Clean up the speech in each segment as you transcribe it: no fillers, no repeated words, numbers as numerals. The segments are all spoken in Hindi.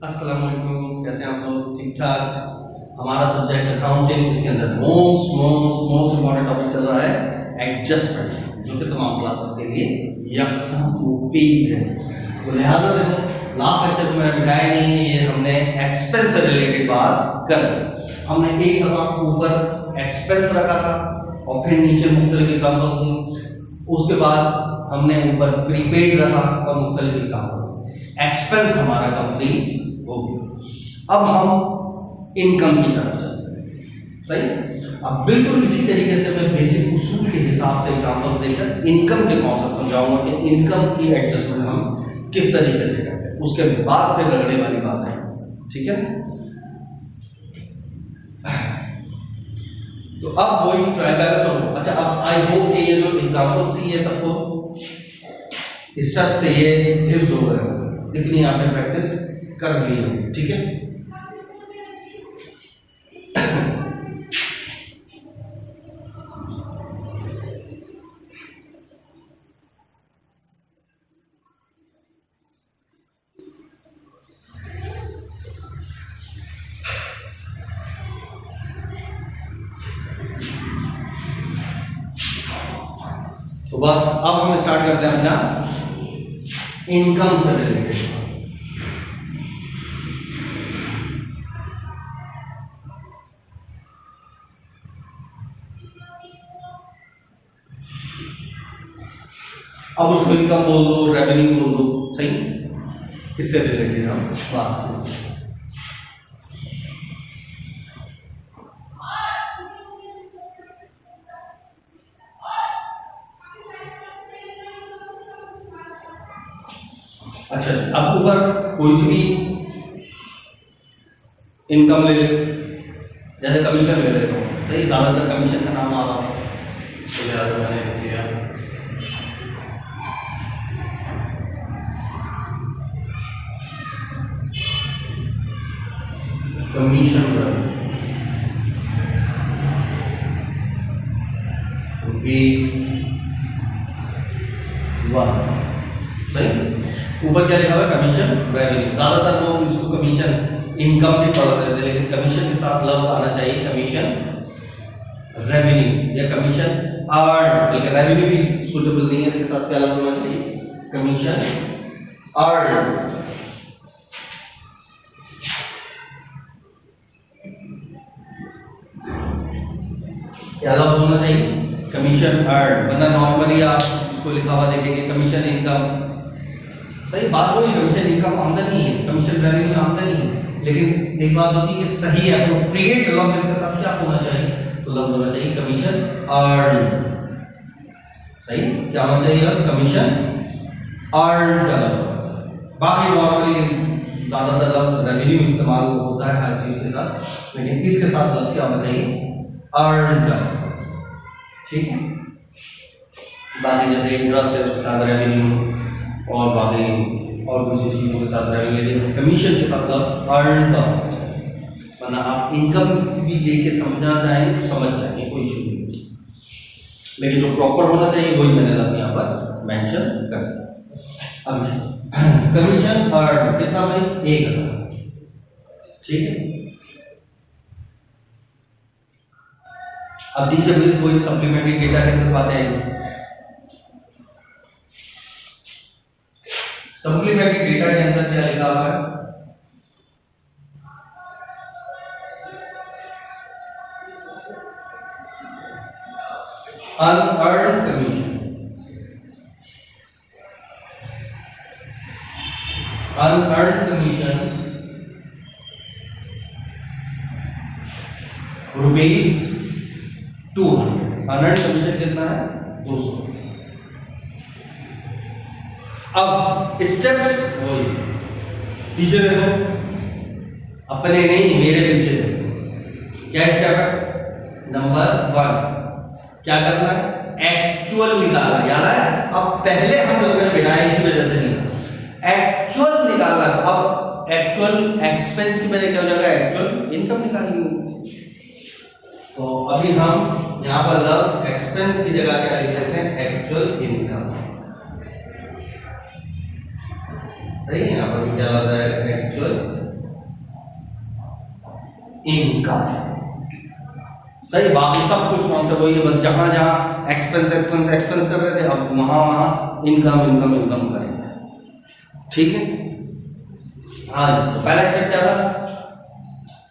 अस्सलाम वालेकुम, कैसे हैं आप लोग? ठीक ठाक। हमारा सब्जेक्ट अकाउंटिंग जिसके अंदर मोस्ट इम्पोर्टेंट टॉपिक चल रहा है एडजस्टमेंट, जो कि तमाम क्लासेस के लिए यकसा मुफीद है। तो लिहाजा देखो, लास्ट लेक्चर में मैंने बताया नहीं, ये हमने एक्सपेंस से रिलेटेड बात कर ली। हमने एक दफा ऊपर एक्सपेंस रखा था और फिर नीचे मुख्तलिफ एग्जाम्पल्स थी। उसके बाद हमने ऊपर प्रीपेड रखा और मुख्तलिफ एग्जाम्पल। एक्सपेंस हमारा कंप्लीट हो गया। अब हम इनकम की तरफ चलते हैं। सही। अब बिल्कुल इसी तरीके से मैं बेसिक उसूल के हिसाब से एग्जांपल देकर इनकम के कॉन्सेप्ट समझाऊंगा कि इनकम की एडजस्टमेंट हम किस तरीके से करते हैं। उसके बाद फिर रगड़े वाली बात है। ठीक है। तो अब वही ट्राई बैलेंस हो। अच्छा, अब आई होप कि ये जो एग्जांपल सी ये सबको इस सब से ये हिफ्ज हो गए, इतनी आपने प्रैक्टिस कर ली है। ठीक है। तो बस अब हम स्टार्ट करते हैं अपना इनकम से रिलेटेड। अब उसको इनकम बोल दो, रेवेन्यू बोल दो, सही। इससे रिलेटेड हम बात करें। अच्छा, अब ऊपर कोई सी भी इनकम ले ले, जैसे कमीशन ले लेता हूँ, सही। ज्यादातर कमीशन का नाम आ रहा है तो ज्यादा मैंने लिख दिया कमीशन रुपीज 1, सही। ऊपर क्या लिखा हुआ है? Commission revenue. ज्यादातर लोग इसको कमीशन इनकम भी पढ़ रहे थे, लेकिन कमीशन के साथ लफ्ज आना चाहिए कमीशन रेवेन्यू या कमीशन अर्न। लेकिन रेवेन्यू भी सुटेबल नहीं है, इसके साथ क्या लफ्ज होना चाहिए? Commission earn. क्या लफ्ज होना चाहिए? Commission earn. वरना नॉर्मली आप इसको लिखा हुआ देखेंगे कमीशन इनकम, सही बात वही। कमीशन इनकम आमदनी है, कमीशन रेवेन्यू आमदनी है, लेकिन एक बात होती है कि सही एप्रोप्रिएट लफ्ज इसके साथ क्या होना चाहिए? तो लफ्ज होना चाहिए कमीशन अर्न। सही। क्या होना चाहिए लफ्ज? कमीशन अर्न का लफ्ज। बाकी नॉर्मली ज्यादातर लफ्ज रेवेन्यू इस्तेमाल होता है हर चीज के साथ, लेकिन इसके साथ लफ्ज क्या होना चाहिए? अर्न का। ठीक है। बाकी जैसे इंटरेस्ट है उसके साथ रेवेन्यू, और बाकी और दूसरी चीजों के साथ रेवेन्यू, कमीशन के साथ लफ्ज अर्न का होना चाहिए। वरना आप इनकम भी लेके समझना चाहेंगे तो समझ जाएंगे, कोई इशू नहीं। लेकिन जो प्रॉपर होना चाहिए वही मैंने लफ्ज यहाँ पर मेंशन कर दिया। अब कमीशन अर्न कितना भाई? 1000। ठीक है। अब नीचे भी कोई सप्लीमेंट्री डेटा के अंदर बातें आएंगी। सप्लीमेंट्री डेटा के अंदर क्या लिखा हुआ है? Unearned commission. Unearned commission ₹200। Unearned commission कितना है? 200। अब स्टेप्स वही पीछे देखो, अपने नहीं मेरे पीछे देखो। क्या स्टेप है? नंबर 1 क्या करना है? एक्चुअल निकालना। याद है? अब पहले हम लोगों ने बिठाया इसी वजह से नहीं, एक्चुअल निकालना। अब एक्चुअल एक्सपेंस की वजह क्या हो जाएगा? एक्चुअल इनकम निकालनी होगी। तो अभी हम यहाँ पर लफ्ज एक्सपेंस की जगह क्या लिख देते हैं? Actual income. सही है। यहाँ पर क्या लग रहा है? Actual income. सही, बाकी सब कुछ कौन से वही है, बस जहां जहां एक्सपेंस एक्सपेंस एक्सपेंस कर रहे थे अब वहां वहां इनकम इनकम इनकम करेंगे। ठीक है, हाँ तो पहला स्टेप क्या था,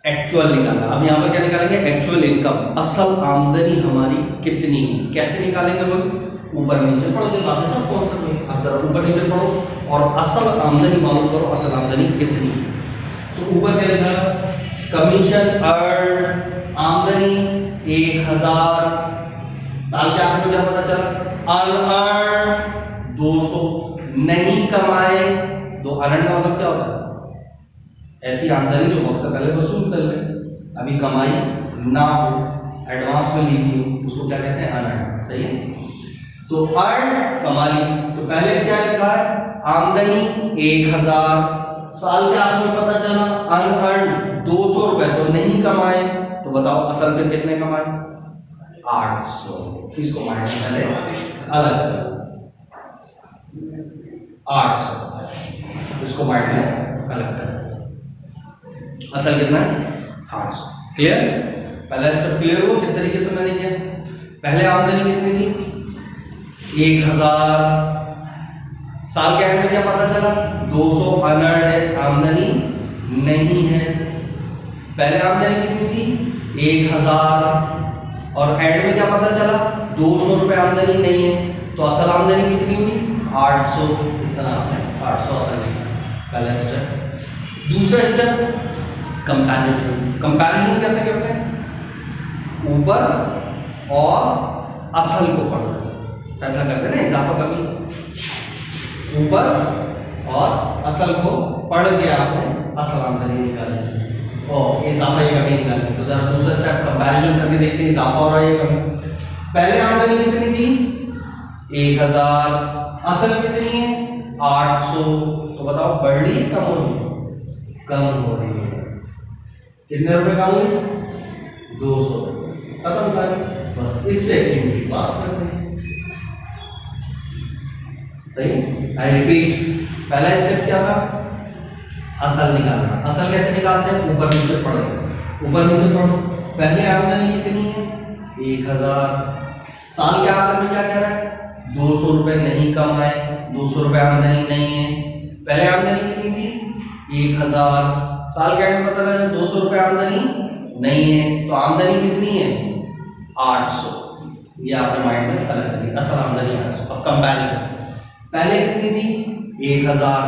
एक्चुअल निकालना। अब यहाँ पर क्या निकालेंगे, एक्चुअल इनकम, असल आमदनी हमारी कितनी है। कैसे निकालेंगे वो, ऊपर नीचे पढ़ो, बाकी सब कौन सा नहीं, अब जरा ऊपर नीचे पढ़ो और असल आमदनी मालूम करो, असल आमदनी कितनी है। तो ऊपर क्या लिखा, कमीशन अर्न, आमदनी 1000, साल के आखिर में क्या पता चला, अनअर्न 200, नहीं कमाए, तो अनअर्न का मतलब क्या होता है, ऐसी आमदनी जो वक्त से पहले वसूल कर ले, अभी कमाई ना हो, एडवांस में ली हुई, उसको क्या कहते हैं, अनअर्न। सही है, तो अर्न कमाई, तो पहले क्या लिखा है, आमदनी 1000, साल के आखिर में पता चला अनअर्न 200 रुपए, तो नहीं कमाए, तो बताओ असल में कितने कमाए, 800। इसको माइनस पहले अलग करो, 800, इसको माइनस अलग करो, असल कितना है, 800। क्लियर, पहला स्टेप क्लियर हुआ, किस तरीके से मैंने किया, पहले आमदनी कितनी थी, 1000, साल के एंड में क्या पता चला, 200 अनअर्न है, आमदनी नहीं है। पहले आमदनी कितनी थी, 1000, और एंड में क्या पता चला, 200 रुपए आमदनी नहीं है, तो असल आमदनी कितनी हुई, 800। इस तरह आपने 800 असल निकाला, पहला स्टेप। दूसरा स्टेप कंपैरिजन। कंपैरिजन कैसे करते हैं, ऊपर और असल को पढ़कर फैसला करते हैं ना, इजाफा कमी, ऊपर और असल को पढ़ के आपने असल आमदनी निकाली और इजाफा ये कमी निकाली। तो जरा दूसरा स्टेप कंपैरिजन करके देखते हैं, इजाफा हो रहा है ये कमी। पहले आमदनी कितनी थी, 1000, असल कितनी है, 800, तो बताओ बढ़ रही है कम हो रही है, कम हो रही है, कितने रुपए कम हुए, 200, खत्म कर, बस इससे इनकी पास करते हैं। सही, आई रिपीट, पहला स्टेप क्या था, असल निकालना। असल कैसे निकालते हैं, ऊपर नीचे पढ़ो, ऊपर नीचे पढ़ो। पहले आमदनी कितनी है, 1000, साल के आखिर में क्या कह रहा है, 200 रुपए नहीं कमाए, 200 रुपए आमदनी नहीं है। पहले आमदनी कितनी थी, 1000, साल के एंड में पता लगा 200 रुपए आमदनी नहीं है, तो आमदनी कितनी है, 800। ये आपके माइंड में अलग है, असल आमदनी 800। अब कंपैरिजन, पहले कितनी थी, 1000,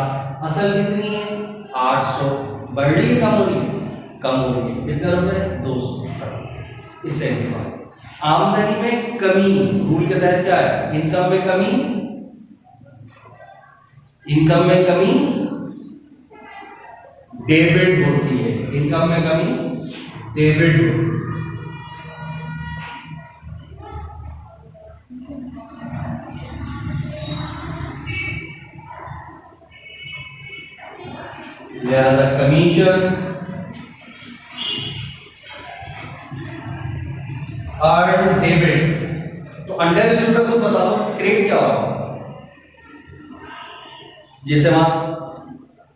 असल कितनी है, 800, बढ़ रही है कम हो रही है, कम हो रही है, कितने रुपए, 200। इससे आमदनी में कमी, रूल के तहत क्या है, इनकम में कमी, इनकम में कमी डेबिट होती है, इनकम में कमी डेबिट होती है। There's a commission earned debit। तो अंडर रिजल्ट को बता दो क्रेडिट क्या होगा, जैसे वहां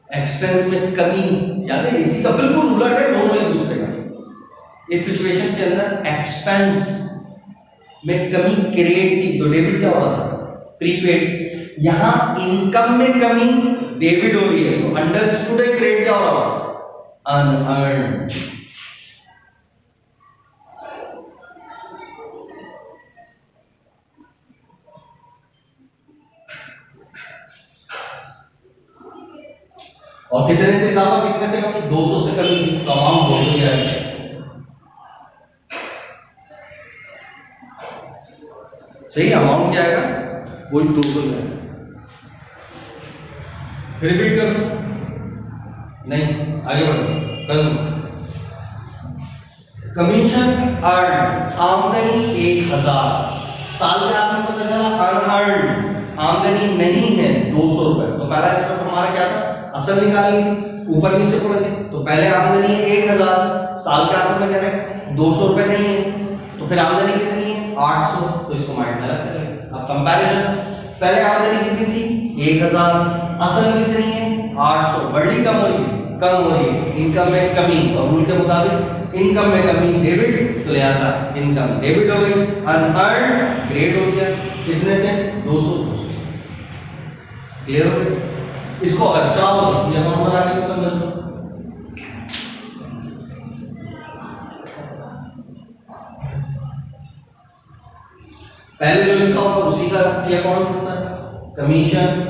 एक्सपेंस में कमी, याद है इसी का बिल्कुल उलट है, दोनों एक दूसरे का। इस सिचुएशन के अंदर एक्सपेंस में कमी क्रेडिट थी, तो डेबिट क्या हो रहा था, प्रीपेड। यहां इनकम में कमी डेबिट हो रही है, तो अंडरस्टूड क्रेडिट क्या हो रहा है, अनअर्न्ड। और कितने से इजाफा, कितने से कमी, 200 से कमी, तो अमाउंट 200 ही आएगी। सही, अमाउंट क्या आएगा, वही 200 आएगा। रिपीट कर दो, नहीं आगे बढ़ो, कर दो। कमीशन अर्न, आमदनी 1000, साल के आखिर में पता चला अनअर्न्ड, आमदनी नहीं है 200 रुपए। तो पहला स्टेप हमारा क्या था, असल निकालनी थी, ऊपर नीचे पढ़े, तो पहले आमदनी है 1000, साल के आखिर में कह रहे 200 रुपए नहीं है, तो फिर आमदनी कितनी है, 800, तो इसको माइनस करेंगे। अब कंपैरिजन, पहले आमदनी कितनी थी, 1000, असल कितनी है, 800, बढ़ी कम हो रही है, कम हो रही है, इनकम में कमी, और रूल के मुताबिक इनकम में कमी डेबिट, तो लिहाजा इनकम डेबिट हो गई, अनअर्न्ड क्रेडिट हो गया, कितने से 200 से। क्लियर हो गया? इसको अगर चाहो तो ये अमाउंट बना के समझ लो। पहले जो लिखा होगा उसी का ये अकाउंट होता है, कमीशन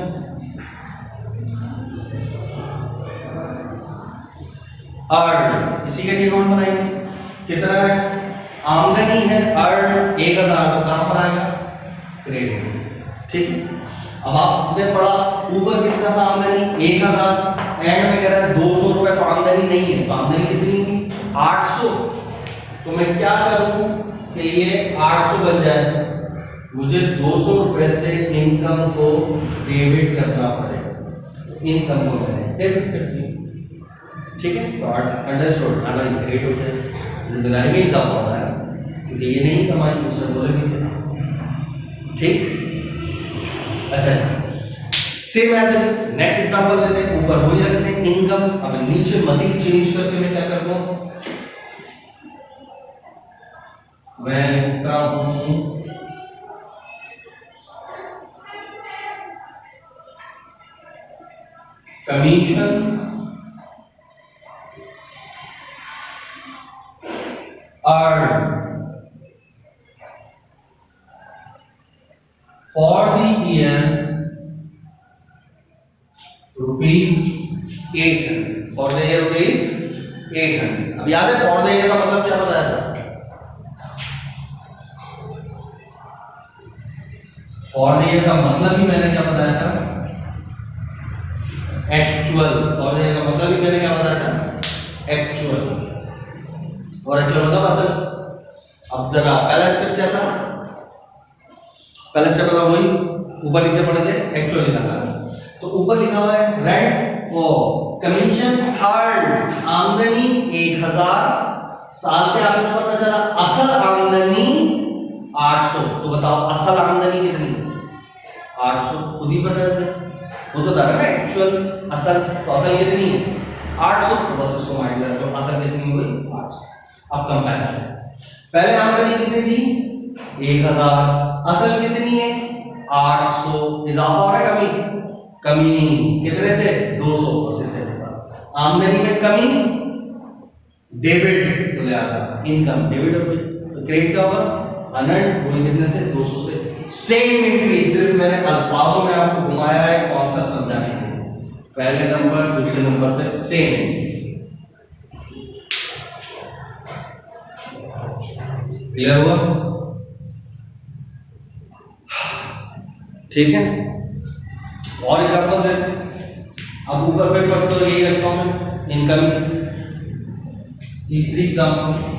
अर्न, इसी के लिए अकाउंट बनाएंगे। कितना है? आमदनी है अर्न 1000, तो कहां पर आएगा? क्रेडिट। ठीक है, अब आपने पढ़ा ऊपर कितना था आमदनी 1000, एंड में कह रहा है 200 रुपए, तो आमदनी नहीं है, तो आमदनी कितनी हुई 800। तो मैं क्या करूं कि ये 800 बन जाए, मुझे 200 रुपए से इनकम को डेबिट करना पड़ेगा, तो इनकम को मैंने डेबिट कर दिया। ठीक है, तो अंडरस्टूड, आना क्रिएट हो जाए, जिम्मेदारी में इजाफा हो रहा है, क्योंकि ये नहीं कमाई दूसरे बोलेंगे। ठीक, अच्छा, same as it is next example लेते हैं, ऊपर वही रखते हैं इनकम, अब नीचे मजीद चेंज करके मैं क्या करता हूं, मैं लिखता हूं commission earned for the year rupees 800, for the year rupees 800। अब याद है for the year का मतलब क्या बताया था? for the year का मतलब ही मैंने क्या बताया था? एक्चुअल। for the year का मतलब ही मैंने क्या बताया था? एक्चुअल। और एक्चुअल मतलब असल। अब जरा पहला स्टेप क्या था? पहला स्टेप था वही ऊपर नीचे पढ़े थे, एक्चुअल लिखा था। तो ऊपर लिखा हुआ है रेंट और कमीशन अर्न, आमदनी 1000, साल के आखिर में पता चला असल आमदनी 800। तो बताओ असल आमदनी कितनी? 800। खुद ही बता दे, वो तो था ना एक्चुअल असल, तो असल कितनी है? 800। तो बस उसको माइंड कर लो, असल कितनी हुई? 800। अब कंपैरिजन, पहले आमदनी कितनी थी? 1000, असल कितनी है? 800। इजाफा हो रहा है कमी? कमी कितने से? 200 से। आमदनी में कमी डेबिट, तो लिहाजा इनकम डेबिट हो गई, तो क्रेडिट का होगा अनअर्न्ड, वही कितने से? 200 से। सेम एंट्री, सिर्फ मैंने अल्फाजों में आपको घुमाया है कॉन्सेप्ट समझाने के लिए। पहले नंबर दूसरे नंबर पे सेम। क्लियर हुआ? ठीक है, और एग्जांपल देते हैं। अब ऊपर पे फर्स्ट तो यही रखता हूं मैं इनकम। तीसरी example,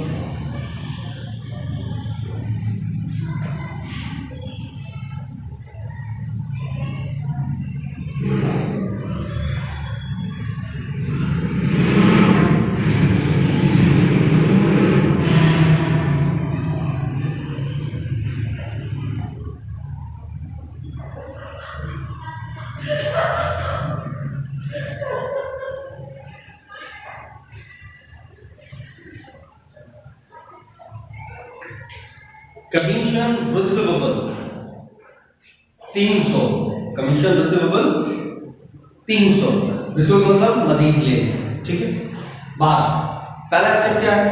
commission receivable 300, commission receivable 300, receivable मतलब मजीद ले। ठीक है, बात पहला स्टेप क्या है?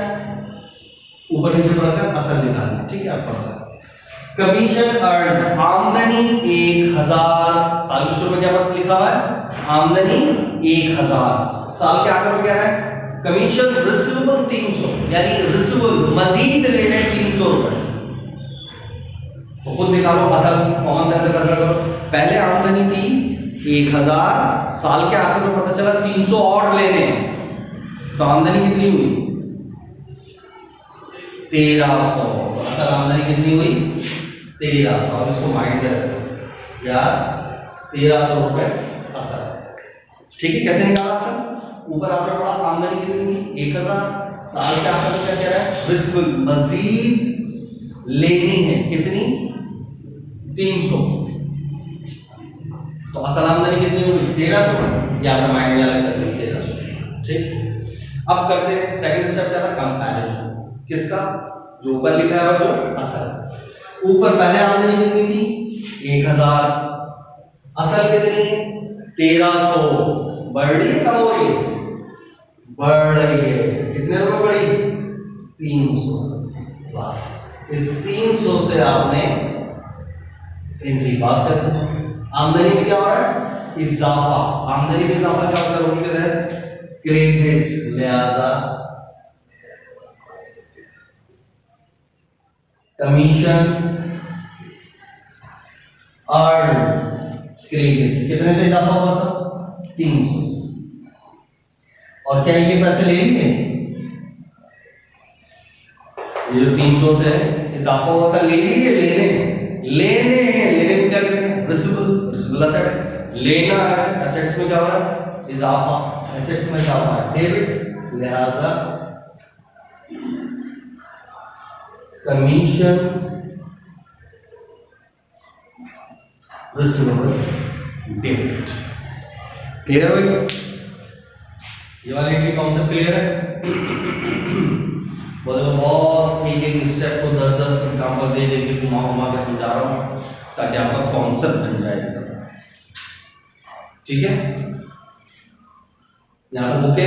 ऊपर नीचे पढ़ा था, असल निकालना। ठीक है, आप पढ़ा कमीशन अर्न, आमदनी 1000, साल के शुरू में क्या लिखा हुआ है? आमदनी 1000, साल के आखिर में क्या है? कमीशन रिसीवेबल 300, यानी रिसीवेबल मजीद लेने 300 रुपए। तो खुद निकालो, असल कॉमन सेंस से पता करो। पहले आमदनी थी 1000, साल के आखिर में पता चला 300 और लेने, तो आमदनी कितनी हुई? 1300। तो असल आमदनी कितनी हुई? 1300। अब इसको माइंड कर यार, 1300 रुपए असल। ठीक है, कैसे निकाला असल? ऊपर आपने पढ़ा आमदनी कितनी थी? 1000, साल के आखिर में क्या कह रहा है? रिस्क मजीद लेनी है, कितनी? 300। तो असल आमदनी कितनी होगी? 1300। या अपना माइंड में अलग कर दें 1300। ठीक, अब करते हैं सेकंड स्टेप क्या था, कंपैरिजन। किसका, जो ऊपर लिखा है और जो असल। ऊपर पहले आमदनी कितनी थी 1000, असल कितनी है 1300। बढ़ रही है कम हो रही है, बढ़ रही है। कितने रुपए बढ़ी 300। बस इस 300 से आपने एंट्री पास कर दी। आमदनी में क्या हो रहा है इजाफा, आमदनी में इजाफा क्या होता है रूल के तहत क्रेडिट, लिहाजा कमीशन अर्न क्रेडिट कितने से इजाफा हुआ था 300 से। और क्या ये पैसे ले लिए, ये जो 300 से इजाफा हुआ था ले लिए, लेने में क्या कहते हैं रिसिबल एसेट, लेना है। एसेट्स में क्या हो रहा है इजाफा, एसेट्स में इजाफा है डेबिट, लिहाजा कमीशन रिसिवेबल डेबिट। क्लियर हो गया, ये वाले एंट्री कॉन्सेप्ट क्लियर है। बोले बहुत एक स्टेप को 10-10 एग्जांपल दे के घुमा के समझा रहा हूँ ताकि आपका कॉन्सेप्ट बन जाए। ठीक है, यहां तक ओके।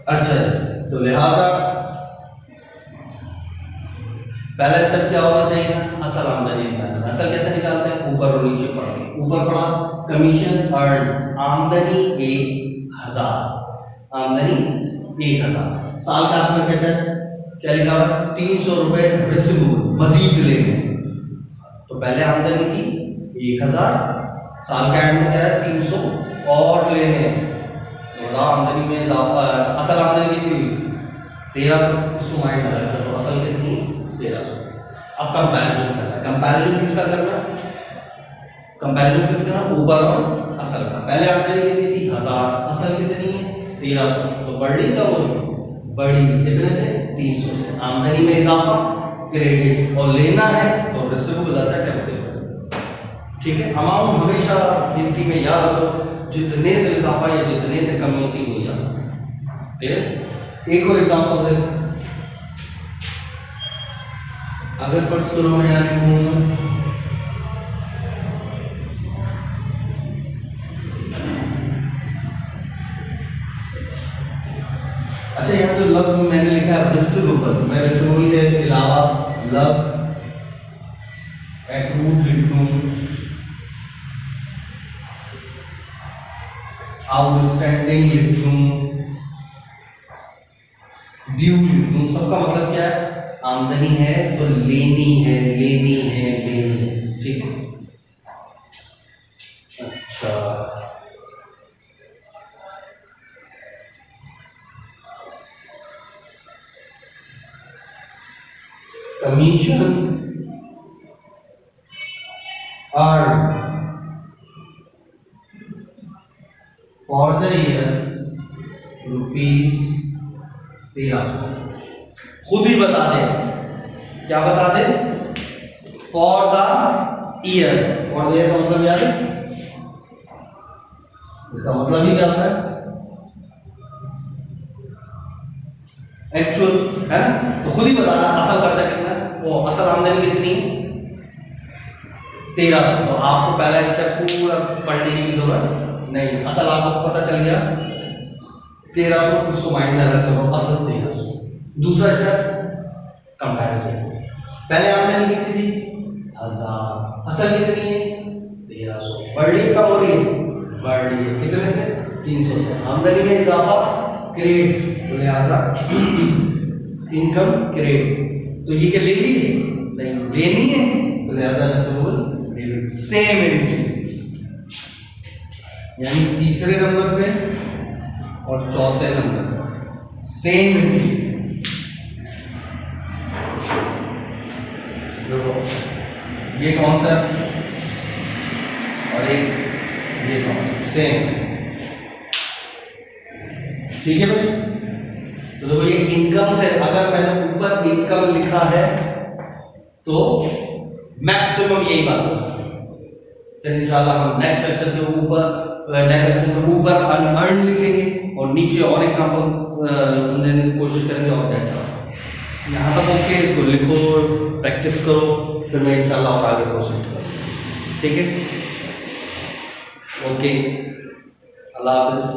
अच्छा, तो लिहाजा पहला स्टेप क्या होना चाहिए, असल आमदनी निकालना। असल कैसे निकालते हैं, ऊपर और नीचे पढ़ा। ऊपर पढ़ा कमीशन अर्न, आमदनी 1000, आमदनी 1000। साल का आपने क्या लिखा हुआ 300 रुपए रिसिवेबल मजीद लेने। तो पहले आमदनी थी 1000, साल का एंड में क्या है 300 और लेने। तो आमदनी में इजाफा, असल आमदनी कितनी हुई 1300, इसको माइंड में रखना। तो असल कितनी 1300। अब कंपैरिजन करना है, कंपैरिजन किसका करना, कंपैरिजन किसका करना ऊपर और असल का। पहले आमदनी कितनी थी 1000, असल कितनी है 1300। तो बढ़ी का वो बड़ी कितने से 300 से। आमदनी में इजाफा क्रेडिट, और लेना है तो रिसिवेबल एसेट है। ठीक है, अमाउंट हमेशा गिनती में याद रखो, जितने से इजाफा या जितने से कमी होती है वो याद। ठीक है, एक और एग्जांपल दे। अगर फर्ज करो मैं यहाँ लिखूंगा अच्छा, यहाँ जो लफ्ज मैंने लिखा है रिसिवेबल, मैं रिसिवेबल के अलावा लफ्ज एक्रूड लिख दूं, आउटस्टैंडिंग लिख दूं, ड्यू लिख दूं। सबका मतलब क्या है, आमदनी है तो लेनी है, लेनी है, लेनी है। ठीक है, अच्छा commission earn for the year ₹1300। खुद ही बता दे, क्या बता दे, for the year. For the year का मतलब याद है, इसका मतलब ही क्या होता है एक्चुअल, है ना। तो खुद ही बताना असल खर्चा कितना है, वो असल आमदनी कितनी है 1300। तो आपको पहला स्टेप पूरा पढ़ने की जरूरत नहीं, असल आपको पता चल गया 1300, इसको माइंड में रख करो असल 1300। दूसरा स्टेप कंपैरिजन, पहले आमदनी कितनी थी 1000, असल कितनी है 1300। बढ़ रही है कम हो रही है, बढ़ रही है। कितने से 300 से। आमदनी में इजाफा क्रेडिट, तो लिहाजा इनकम क्रेडिट। तो ये क्या ले ली है, नहीं लेनी है, तो लिहाजा रिसिवेबल डेबिट। सेम एंट्री, यानी तीसरे नंबर पे और चौथे नंबर पे सेम एंट्री। देखो ये कॉन्सेप्ट और एक ये कॉन्सेप्ट सेम। ठीक है भाई, तो देखो ये इनकम से, अगर मैंने ऊपर इनकम लिखा है तो मैक्सिमम यही बात हो सकती है। फिर इंशाल्लाह हम नेक्स्ट लेक्चर के ऊपर डेफिनेशन में ऊपर अनअर्न लिखेंगे और नीचे और एग्जांपल समझने की कोशिश करेंगे और क्या क्या। यहाँ तक ओके, इसको लिखो, प्रैक्टिस करो, फिर मैं इंशाल्लाह और आगे प्रोसीड करूँ। ठीक है, ओके, अल्लाह हाफिज़।